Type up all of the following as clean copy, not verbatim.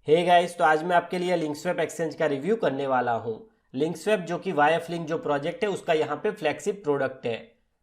Hey guys, तो आज मैं आपके लिए लिंकस्वैप एक्सचेंज का रिव्यू करने वाला हूँ। लिंकस्वैप जो कि वाईएफ लिंक जो प्रोजेक्ट है उसका यहाँ पे फ्लैगशिप प्रोडक्ट है।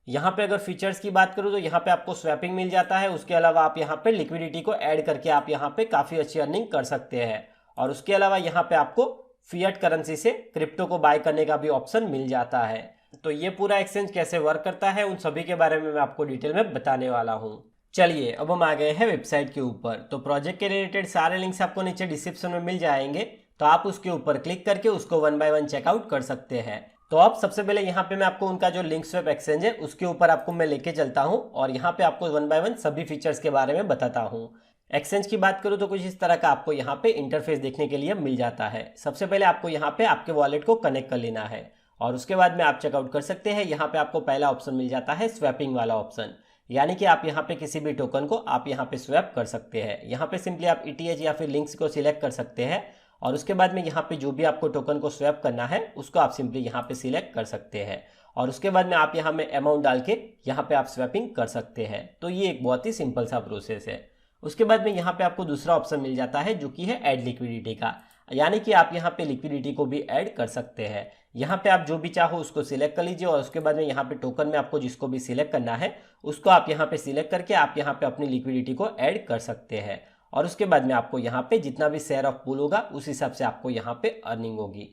यहाँ पे अगर फीचर्स की बात करूँ तो यहाँ पे आपको स्वैपिंग मिल जाता है। उसके अलावा आप यहाँ पे लिक्विडिटी को ऐड करके आप यहाँ पे काफ़ी अच्छी अर्निंग कर सकते हैं। और उसके अलावा यहाँ पे आपको फिएट करेंसी से क्रिप्टो को बाय करने का भी ऑप्शन मिल जाता है। तो ये पूरा एक्सचेंज कैसे वर्क करता है उन सभी के बारे में मैं आपको डिटेल में बताने वाला हूँ। चलिए अब हम आ गए हैं वेबसाइट के ऊपर। तो प्रोजेक्ट के रिलेटेड सारे लिंक्स आपको नीचे डिस्क्रिप्शन में मिल जाएंगे, तो आप उसके ऊपर क्लिक करके उसको वन बाय वन चेकआउट कर सकते हैं। तो अब सबसे पहले यहाँ पे मैं आपको उनका जो लिंकस्वैप एक्सचेंज है उसके ऊपर आपको मैं लेके चलता हूँ और यहाँ पे आपको वन बाय वन सभी फीचर्स के बारे में बताता हूँ। एक्सचेंज की बात करूँ तो कुछ इस तरह का आपको यहाँ पे इंटरफेस देखने के लिए मिल जाता है। सबसे पहले आपको यहाँ पे आपके वॉलेट को कनेक्ट कर लेना है और उसके बाद में आप चेकआउट कर सकते हैं। यहाँ पे आपको पहला ऑप्शन मिल जाता है स्वैपिंग वाला ऑप्शन, यानी कि आप यहाँ पे किसी भी टोकन को आप यहाँ पे स्वैप कर सकते हैं। यहाँ पे सिंपली आप ETH या फिर लिंक्स को सिलेक्ट कर सकते हैं और उसके बाद में यहाँ पे जो भी आपको टोकन को स्वैप करना है उसको आप सिंपली यहाँ पे सिलेक्ट कर सकते हैं और उसके बाद में आप यहाँ में अमाउंट डाल के यहाँ पे आप स्वैपिंग कर सकते हैं। तो ये एक बहुत ही सिंपल सा प्रोसेस है। उसके बाद में यहाँ पे आपको दूसरा ऑप्शन मिल जाता है जो कि है ऐड लिक्विडिटी का, यानी कि आप यहाँ पे लिक्विडिटी को भी ऐड कर सकते हैं। यहाँ पे आप जो भी चाहो उसको सिलेक्ट कर लीजिए और उसके बाद में यहाँ पे टोकन में आपको जिसको भी सिलेक्ट करना है उसको आप यहाँ पे सिलेक्ट करके आप यहाँ पे अपनी लिक्विडिटी को ऐड कर सकते हैं और उसके बाद में आपको यहाँ पे जितना भी शेयर ऑफ पूल होगा उस हिसाब से आपको यहाँ पे अर्निंग होगी।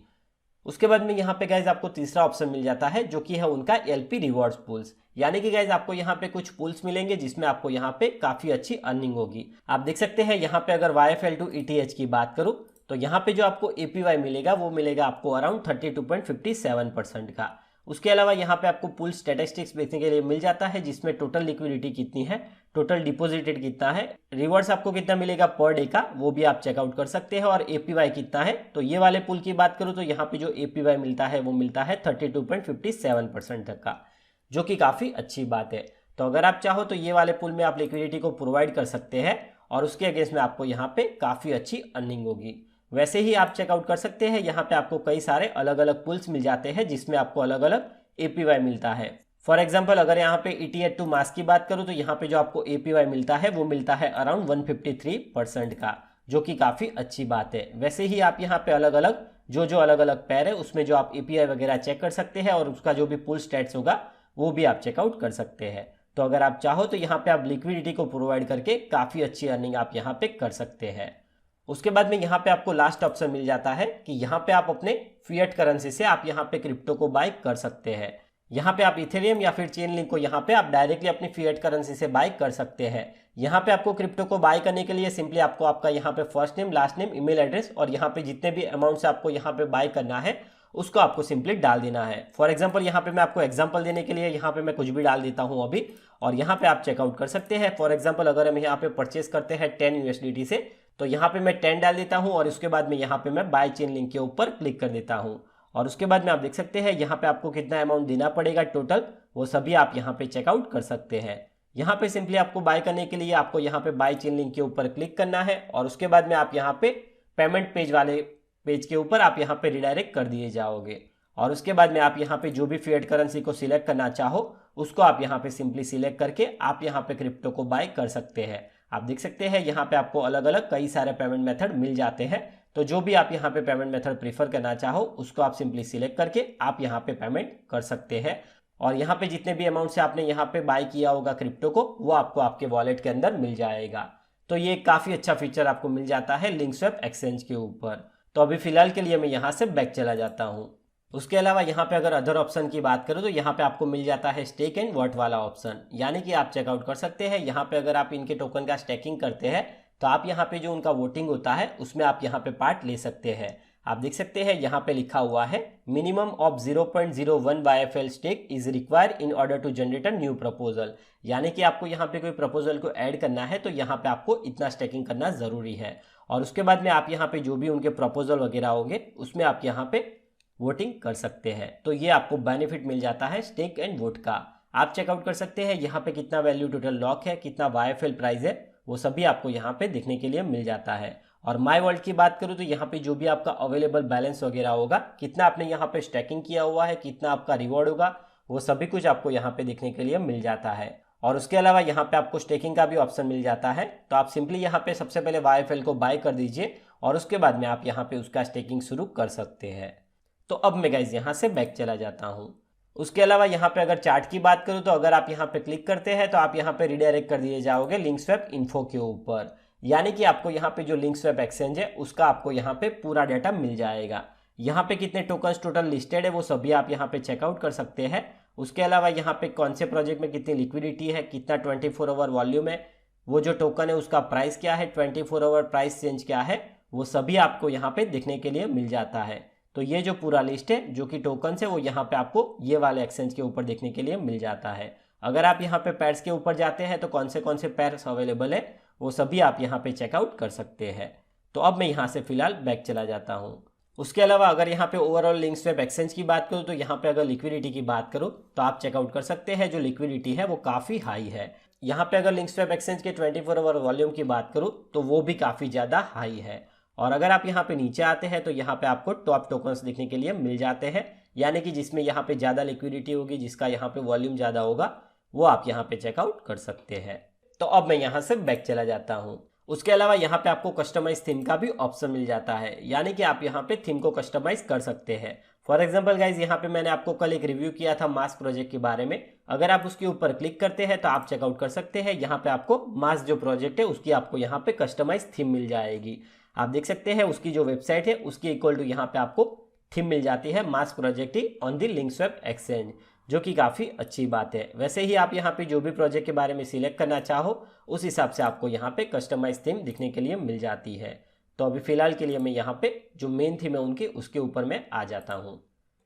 उसके बाद में यहाँ पे गाइज आपको तीसरा ऑप्शन मिल जाता है जो कि है उनका LP रिवॉर्ड्स पूल्स, यानी कि गाइज आपको यहाँ पे कुछ पूल्स मिलेंगे जिसमें आपको यहाँ पे काफी अच्छी अर्निंग होगी। आप देख सकते हैं यहाँ पे अगर YFL to ETH की बात करूँ तो यहाँ पे जो आपको APY मिलेगा वो मिलेगा आपको अराउंड 32.57% का। उसके अलावा यहाँ पे आपको पूल स्टैटिस्टिक्स देखने के लिए मिल जाता है जिसमें टोटल लिक्विडिटी कितनी है, टोटल डिपॉजिटेड कितना है, रिवॉर्ड्स आपको कितना मिलेगा पर डे का वो भी आप चेकआउट कर सकते हैं और APY कितना है। तो ये वाले पूल की बात करूँ तो यहाँ पे जो APY मिलता है वो मिलता है 32.57% तक का, जो कि काफ़ी अच्छी बात है। तो अगर आप चाहो तो ये वाले पूल में आप लिक्विडिटी को प्रोवाइड कर सकते हैं और उसके अगेंस्ट में आपको यहाँ पे काफ़ी अच्छी अर्निंग होगी। वैसे ही आप चेकआउट कर सकते हैं, यहाँ पे आपको कई सारे अलग अलग पुल्स मिल जाते हैं जिसमें आपको अलग अलग APY मिलता है। फॉर एग्जांपल अगर यहाँ पे ETH टू मास की बात करूँ तो यहाँ पे जो आपको APY मिलता है वो मिलता है अराउंड 153% का, जो कि काफ़ी अच्छी बात है। वैसे ही आप यहाँ पे अलग अलग जो अलग अलग पैर है उसमें जो आप APY वगैरह चेक कर सकते हैं और उसका जो भी पुल स्टैट्स होगा वो भी आप चेकआउट कर सकते हैं। तो अगर आप चाहो तो यहाँ पे आप लिक्विडिटी को प्रोवाइड करके काफ़ी अच्छी अर्निंग आप यहाँ पे कर सकते हैं। उसके बाद में यहाँ पे आपको लास्ट ऑप्शन मिल जाता है कि यहाँ पे आप अपने फिएट करेंसी से आप यहाँ पे क्रिप्टो को बाय कर सकते हैं। यहाँ पे आप इथेरियम या फिर चेन लिंक को यहाँ पे आप डायरेक्टली अपनी फिएट करेंसी से बाय कर सकते हैं। यहाँ पे आपको क्रिप्टो को बाय करने के लिए सिंपली आपको आपका यहाँ पे first name, last name, email address और यहाँ पे जितने भी अमाउंट से आपको यहाँ पे बाय करना है उसको आपको सिंपली डाल देना है। फॉर एग्जाम्पल यहाँ पे मैं आपको एग्जाम्पल देने के लिए यहाँ पे मैं कुछ भी डाल देता हूँ अभी और यहाँ पे आप चेकआउट कर सकते हैं। फॉर एग्जाम्पल अगर हम यहाँ पे परचेस करते हैं 10 USDT से तो यहाँ पे मैं 10 डाल देता हूँ और उसके बाद में यहाँ पे मैं बाय चेन लिंक के ऊपर क्लिक कर देता हूँ और उसके बाद में आप देख सकते हैं यहाँ पे आपको कितना अमाउंट देना पड़ेगा टोटल, वो सभी आप यहाँ पे चेकआउट कर सकते हैं। यहाँ पे सिंपली आपको बाय करने के लिए आपको यहाँ पे बाय चेन लिंक के ऊपर क्लिक करना है और उसके बाद में आप यहाँ पे पेमेंट पेज वाले पेज के ऊपर आप यहाँ पे रिडायरेक्ट कर दिए जाओगे और उसके बाद में आप यहाँ पे जो भी फिएट करेंसी को सिलेक्ट करना चाहो उसको आप यहाँ पे सिंपली सिलेक्ट करके आप यहाँ पे क्रिप्टो को बाय कर सकते हैं। आप देख सकते हैं यहाँ पे आपको अलग अलग कई सारे पेमेंट मेथड मिल जाते हैं, तो जो भी आप यहाँ पे पेमेंट मेथड प्रीफर करना चाहो उसको आप सिंपली सिलेक्ट करके आप यहाँ पे पेमेंट कर सकते हैं और यहाँ पे जितने भी अमाउंट से आपने यहाँ पे बाय किया होगा क्रिप्टो को वो आपको आपके वॉलेट के अंदर मिल जाएगा। तो ये काफ़ी अच्छा फीचर आपको मिल जाता है लिंकस्वैप एक्सचेंज के ऊपर। तो अभी फिलहाल के लिए मैं यहाँ से बैक चला जाता हूँ। उसके अलावा यहाँ पे अगर अदर ऑप्शन की बात करूँ तो यहाँ पे आपको मिल जाता है स्टेक एंड वॉट वाला ऑप्शन, यानी कि आप चेकआउट कर सकते हैं। यहाँ पे अगर आप इनके टोकन का स्टेकिंग करते हैं तो आप यहाँ पे जो उनका वोटिंग होता है उसमें आप यहाँ पे पार्ट ले सकते हैं। आप देख सकते हैं यहाँ पे लिखा हुआ है minimum of 0.01 YFL stake is required in order to generate a new proposal, यानी कि आपको यहाँ पे कोई प्रपोजल को ऐड करना है तो यहाँ पे आपको इतना स्टेकिंग करना जरूरी है और उसके बाद में आप यहाँ पे जो भी उनके प्रपोजल वगैरह होंगे उसमें आप यहाँ पे वोटिंग कर सकते हैं। तो ये आपको बेनिफिट मिल जाता है स्टेक एंड वोट का। आप चेकआउट कर सकते हैं यहाँ पे कितना वैल्यू टोटल लॉक है, कितना YFL प्राइस है, वो सभी आपको यहाँ पे देखने के लिए मिल जाता है। और माई वर्ल्ड की बात करूँ तो यहाँ पे जो भी आपका अवेलेबल बैलेंस वगैरह होगा, कितना आपने यहाँ पे स्टैकिंग किया हुआ है, कितना आपका रिवॉर्ड होगा, वो सभी कुछ आपको यहाँ पे देखने के लिए मिल जाता है। और उसके अलावा यहाँ पे आपको स्टेकिंग का भी ऑप्शन मिल जाता है। तो आप सिंपली यहाँ पे सबसे पहले YFL को बाय कर दीजिए और उसके बाद में आप यहाँ पे उसका स्टेकिंग शुरू कर सकते हैं। तो अब मैं गाइज यहाँ से बैक चला जाता हूँ। उसके अलावा यहाँ पे अगर चार्ट की बात करूँ तो अगर आप यहाँ पे क्लिक करते हैं तो आप यहाँ पे रिडायरेक्ट कर दिए जाओगे लिंकस्वैप इन्फो के ऊपर, यानी कि आपको यहाँ पे जो लिंकस्वैप एक्सचेंज है उसका आपको यहाँ पे पूरा डाटा मिल जाएगा। यहाँ पे कितने टोकन्स टोटल लिस्टेड है वो सभी आप यहाँ पे चेकआउट कर सकते हैं। उसके अलावा यहाँ पे कौन से प्रोजेक्ट में कितनी लिक्विडिटी है, कितना 24 आवर वॉल्यूम है, वो जो टोकन है उसका प्राइस क्या है, 24 आवर प्राइस चेंज क्या है, वो सभी आपको यहाँ पे देखने के लिए मिल जाता है। तो ये जो पूरा लिस्ट है जो कि टोकन है वो यहाँ पे आपको ये वाले एक्सचेंज के ऊपर देखने के लिए मिल जाता है। अगर आप यहाँ पे पैर्स के ऊपर जाते हैं तो कौन से पैर्स अवेलेबल है वो सभी आप यहाँ पे चेकआउट कर सकते हैं। तो अब मैं यहाँ से फिलहाल बैक चला जाता हूँ। उसके अलावा अगर यहाँ पे ओवरऑल लिंकस्वैप एक्सचेंज की बात करूँ तो यहाँ पे अगर लिक्विडिटी की बात करूँ तो आप चेकआउट कर सकते हैं, जो लिक्विडिटी है वो काफ़ी हाई है। यहाँ पे अगर लिंकस्वैप एक्सचेंज के 24 आवर वॉल्यूम की बात करूँ तो वो भी काफ़ी ज़्यादा हाई है। और अगर आप यहाँ पे नीचे आते हैं तो यहाँ पे आपको टॉप टोकन्स देखने के लिए मिल जाते हैं, यानी कि जिसमें यहाँ पे ज़्यादा लिक्विडिटी होगी, जिसका यहाँ पे वॉल्यूम ज़्यादा होगा, वो आप यहाँ पे चेकआउट कर सकते हैं। तो अब मैं यहाँ से बैक चला जाता हूँ। उसके अलावा यहाँ पे आपको कस्टमाइज थीम का भी ऑप्शन मिल जाता है, यानी कि आप यहाँ पे थीम को कस्टमाइज कर सकते हैं। फॉर एग्जाम्पल गाइज यहाँ पे मैंने आपको कल एक रिव्यू किया था मास प्रोजेक्ट के बारे में, अगर आप उसके ऊपर क्लिक करते हैं तो आप चेकआउट कर सकते हैं। यहाँ पे आपको मास जो प्रोजेक्ट है उसकी आपको यहाँ पे कस्टमाइज थीम मिल जाएगी। आप देख सकते हैं उसकी जो वेबसाइट है उसकी इक्वल टू यहाँ पे आपको थीम मिल जाती है, मास प्रोजेक्ट ऑन द लिंकस्वैप एक्सचेंज, जो कि काफ़ी अच्छी बात है। वैसे ही आप यहाँ पे जो भी प्रोजेक्ट के बारे में सिलेक्ट करना चाहो उस हिसाब से आपको यहाँ पे कस्टमाइज थीम दिखने के लिए मिल जाती है। तो अभी फिलहाल के लिए मैं यहाँ पे जो मेन थीम है उनकी उसके ऊपर मैं आ जाता हूँ।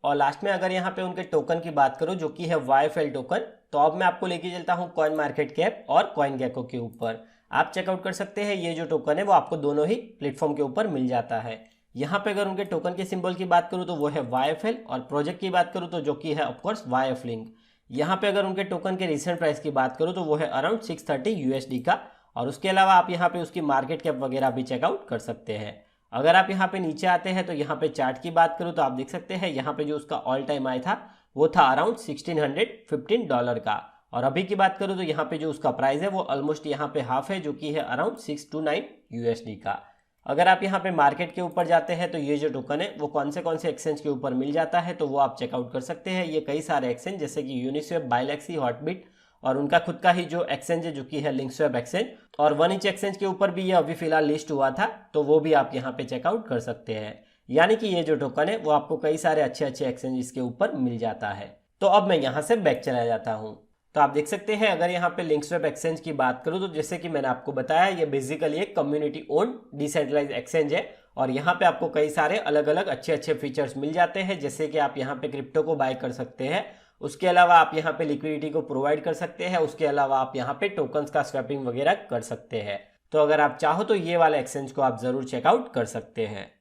और लास्ट में अगर यहाँ पे उनके टोकन की बात करूँ जो कि है YFL टोकन, तो अब मैं आपको लेके चलता हूँ कॉइन मार्केट कैप और CoinGecko के ऊपर। आप चेकआउट कर सकते हैं, ये जो टोकन है वो आपको दोनों ही प्लेटफॉर्म के ऊपर मिल जाता है। यहाँ पे अगर उनके टोकन के सिंबल की बात करूँ तो वो है YFL, और प्रोजेक्ट की बात करूँ तो जो कि है ऑफकोर्स YF लिंक। यहाँ पे अगर उनके टोकन के रिसेंट प्राइस की बात करूँ तो वो है अराउंड 630 USD का। और उसके अलावा आप यहाँ पे उसकी मार्केट कैप वगैरह भी चेकआउट कर सकते हैं। अगर आप यहाँ पे नीचे आते हैं तो यहाँ पे चार्ट की बात करूँ तो आप देख सकते हैं यहाँ पे जो उसका ऑल टाइम हाई था वो था अराउंड $1615 का, और अभी की बात करूँ तो यहाँ पे जो उसका प्राइस है वो ऑलमोस्ट यहाँ पे हाफ है, जो कि है अराउंड 629 USD का। अगर आप यहाँ पे मार्केट के ऊपर जाते हैं तो ये जो टोकन है वो कौन से एक्सचेंज के ऊपर मिल जाता है तो वो आप चेकआउट कर सकते हैं। ये कई सारे एक्सचेंज जैसे कि यूनिस्वैप, बायलेक्सी, हॉटबिट और उनका खुद का ही जो एक्सचेंज है जो कि है लिंकस्वैप एक्सचेंज, और 1inch एक्सचेंज के ऊपर भी ये अभी फिलहाल लिस्ट हुआ था तो वो भी आप यहाँ पे चेकआउट कर सकते हैं। यानी कि ये जो टोकन है वो आपको कई सारे अच्छे एक्सचेंजेस के ऊपर मिल जाता है। तो अब मैं यहाँ से बैक चला जाता हूँ। तो आप देख सकते हैं अगर यहाँ पे लिंकस्वैप एक्सचेंज की बात करूँ तो जैसे कि मैंने आपको बताया ये बेसिकली एक कम्युनिटी ओन डिसेंट्रलाइज एक्सचेंज है, और यहाँ पे आपको कई सारे अलग अलग अच्छे फीचर्स मिल जाते हैं, जैसे कि आप यहाँ पे क्रिप्टो को बाय कर सकते हैं। उसके अलावा आप यहाँ पे लिक्विडिटी को प्रोवाइड कर सकते हैं। उसके अलावा आप यहाँ पे टोकन्स का स्वैपिंग वगैरह कर सकते हैं। तो अगर आप चाहो तो ये वाला एक्सचेंज को आप जरूर चेकआउट कर सकते हैं।